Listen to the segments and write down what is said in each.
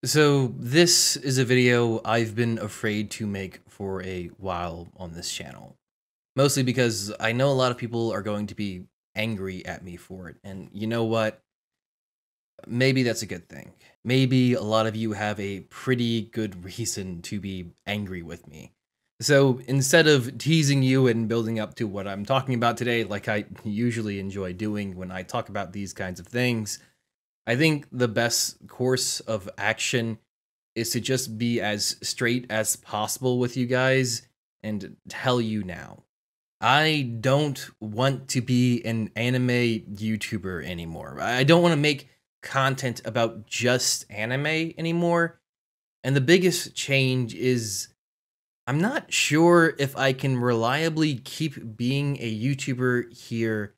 So this is a video I've been afraid to make for a while on this channel. Mostly because I know a lot of people are going to be angry at me for it. And you know what? Maybe that's a good thing. Maybe a lot of you have a pretty good reason to be angry with me. So instead of teasing you and building up to what I'm talking about today, like I usually enjoy doing when I talk about these kinds of things, I think the best course of action is to just be as straight as possible with you guys and tell you now. I don't want to be an anime YouTuber anymore. I don't want to make content about just anime anymore. And the biggest change is I'm not sure if I can reliably keep being a YouTuber here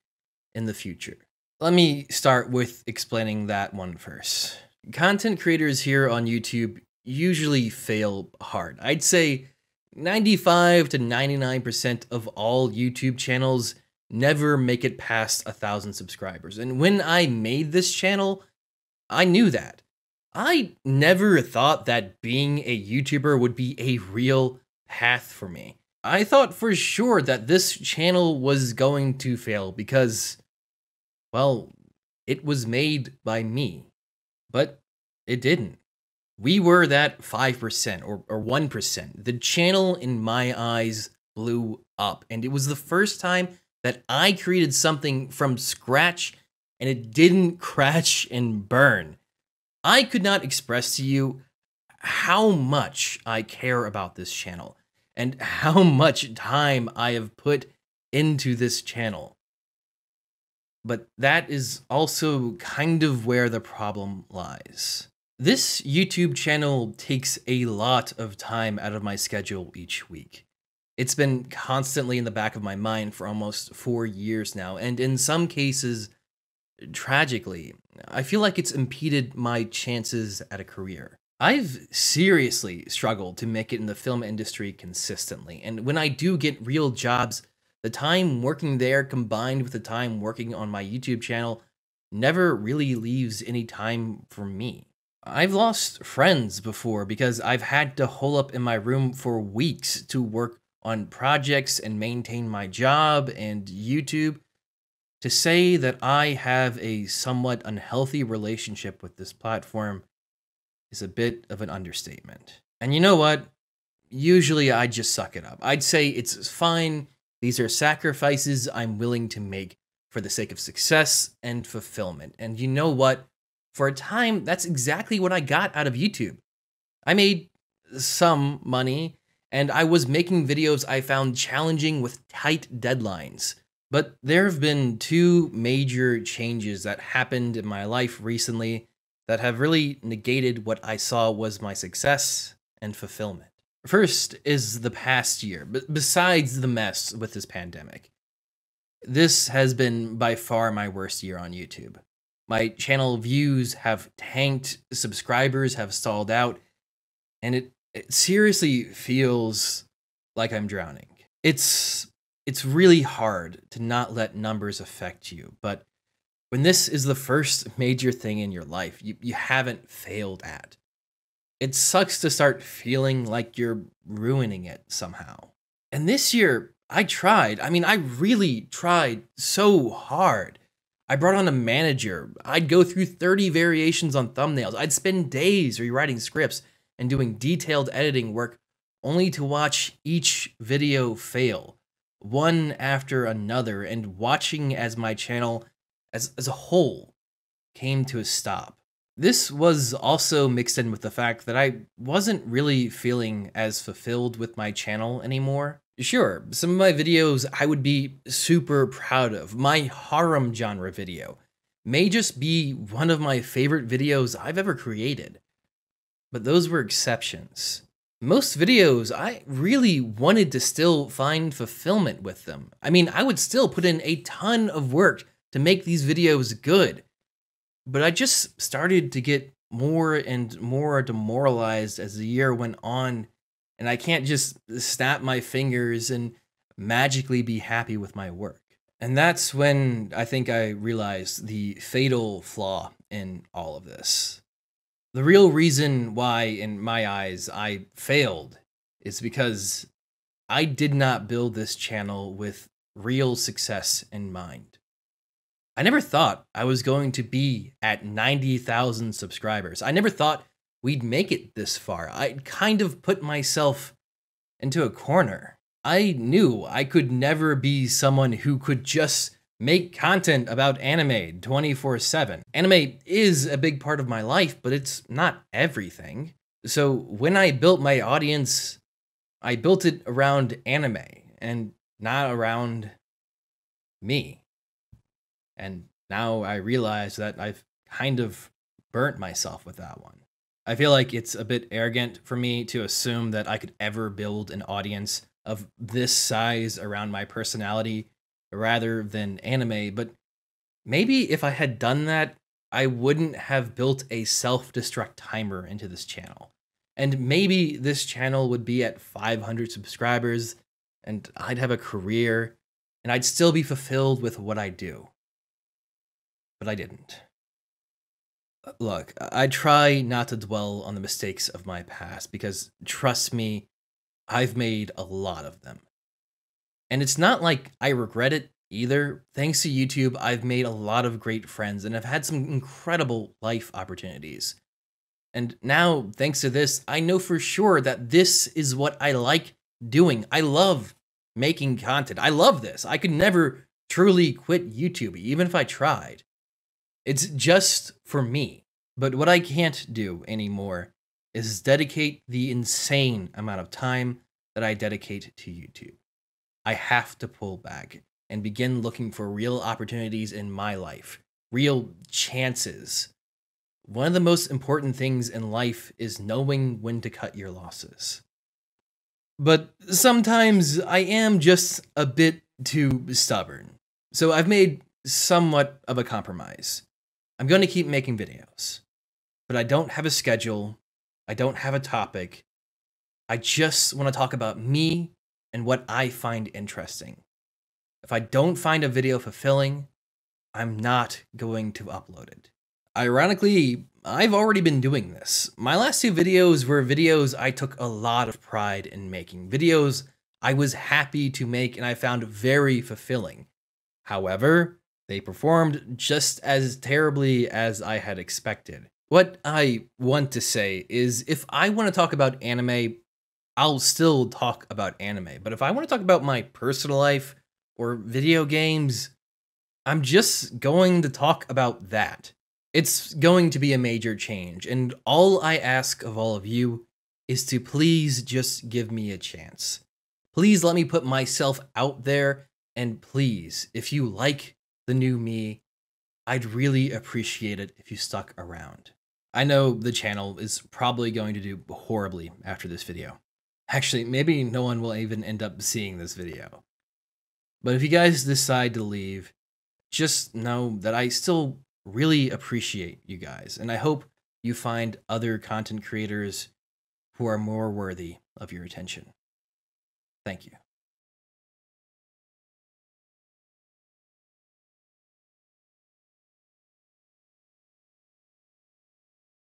in the future. Let me start with explaining that one first. Content creators here on YouTube usually fail hard. I'd say 95 to 99% of all YouTube channels never make it past 1,000 subscribers. And when I made this channel, I knew that. I never thought that being a YouTuber would be a real path for me. I thought for sure that this channel was going to fail because, well, it was made by me, but it didn't. We were that 5% or 1%. The channel, in my eyes, blew up. And it was the first time that I created something from scratch and it didn't crash and burn. I could not express to you how much I care about this channel and how much time I have put into this channel. But that is also kind of where the problem lies. This YouTube channel takes a lot of time out of my schedule each week. It's been constantly in the back of my mind for almost 4 years now, and in some cases, tragically, I feel like it's impeded my chances at a career. I've seriously struggled to make it in the film industry consistently, and when I do get real jobs, the time working there combined with the time working on my YouTube channel never really leaves any time for me. I've lost friends before because I've had to hole up in my room for weeks to work on projects and maintain my job and YouTube. To say that I have a somewhat unhealthy relationship with this platform is a bit of an understatement. And you know what? Usually I just suck it up. I'd say it's fine. These are sacrifices I'm willing to make for the sake of success and fulfillment. And you know what? For a time, that's exactly what I got out of YouTube. I made some money, and I was making videos I found challenging with tight deadlines. But there have been two major changes that happened in my life recently that have really negated what I saw was my success and fulfillment. First is the past year, but besides the mess with this pandemic. This has been by far my worst year on YouTube. My channel views have tanked, subscribers have stalled out, and it seriously feels like I'm drowning. It's really hard to not let numbers affect you, but when this is the first major thing in your life you haven't failed at, it sucks to start feeling like you're ruining it somehow. And this year, I tried. I mean, I really tried so hard. I brought on a manager. I'd go through 30 variations on thumbnails. I'd spend days rewriting scripts and doing detailed editing work only to watch each video fail, one after another, and watching as my channel as a whole came to a stop. This was also mixed in with the fact that I wasn't really feeling as fulfilled with my channel anymore. Sure, some of my videos I would be super proud of. My harem genre video may just be one of my favorite videos I've ever created. But those were exceptions. Most videos, I really wanted to still find fulfillment with them. I mean, I would still put in a ton of work to make these videos good. But I just started to get more and more demoralized as the year went on, and I can't just snap my fingers and magically be happy with my work. And that's when I think I realized the fatal flaw in all of this. The real reason why, in my eyes, I failed is because I did not build this channel with real success in mind. I never thought I was going to be at 90,000 subscribers. I never thought we'd make it this far. I kind of put myself into a corner. I knew I could never be someone who could just make content about anime 24/7. Anime is a big part of my life, but it's not everything. So when I built my audience, I built it around anime and not around me. And now I realize that I've kind of burnt myself with that one. I feel like it's a bit arrogant for me to assume that I could ever build an audience of this size around my personality rather than anime, but maybe if I had done that, I wouldn't have built a self-destruct timer into this channel. And maybe this channel would be at 500 subscribers, and I'd have a career, and I'd still be fulfilled with what I do. But I didn't. Look, I try not to dwell on the mistakes of my past because, trust me, I've made a lot of them. And it's not like I regret it either. Thanks to YouTube, I've made a lot of great friends and I've had some incredible life opportunities. And now, thanks to this, I know for sure that this is what I like doing. I love making content. I love this. I could never truly quit YouTube, even if I tried. It's just for me. But what I can't do anymore is dedicate the insane amount of time that I dedicate to YouTube. I have to pull back and begin looking for real opportunities in my life, real chances. One of the most important things in life is knowing when to cut your losses. But sometimes I am just a bit too stubborn. So I've made somewhat of a compromise. I'm going to keep making videos, but I don't have a schedule. I don't have a topic. I just want to talk about me and what I find interesting. If I don't find a video fulfilling, I'm not going to upload it. Ironically, I've already been doing this. My last two videos were videos I took a lot of pride in making, videos I was happy to make and I found very fulfilling. However, they performed just as terribly as I had expected. What I want to say is if I want to talk about anime, I'll still talk about anime. But if I want to talk about my personal life or video games, I'm just going to talk about that. It's going to be a major change, and all I ask of all of you is to please just give me a chance. Please let me put myself out there, and please, if you like the new me, I'd really appreciate it if you stuck around. I know the channel is probably going to do horribly after this video. Actually, maybe no one will even end up seeing this video. But if you guys decide to leave, just know that I still really appreciate you guys, and I hope you find other content creators who are more worthy of your attention. Thank you.